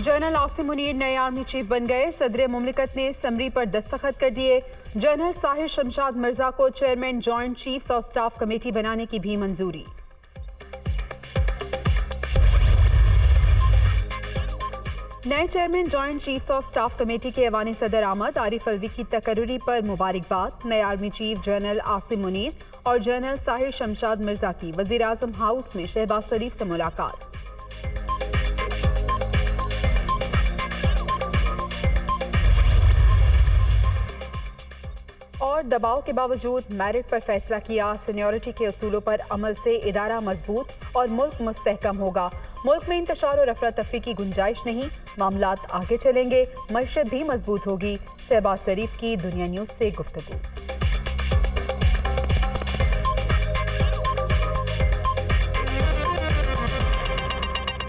General Asim Munir नए army chief बन गए। सदर मुमलिकत ने समरी पर दस्तखत कर दिए। जनरल साहिर शमशाद मिर्जा को chairman joint chiefs of staff committee बनाने की भी मंजूरी। नए chairman joint chiefs of staff committee के ऐवान सदर आमद आरिफ अलवी की तकर्रुरी पर मुबारकबाद। नए army chief general Asim Munir और जनरल साहिर शमशाद मिर्जा की वजीर आजम हाउस में शहबाज शरीफ से मुलाकात। और दबाव के बावजूद मेरिट पर फैसला किया। सीनियरिटी के उसूलों पर अमल से इदारा मजबूत और मुल्क मुस्तहकम होगा। मुल्क में इंतशार और अफरा तफरी की गुंजाइश नहीं, मामलात आगे चलेंगे, मईशत भी मजबूत होगी। शहबाज शरीफ की दुनिया न्यूज से गुफ्तगू।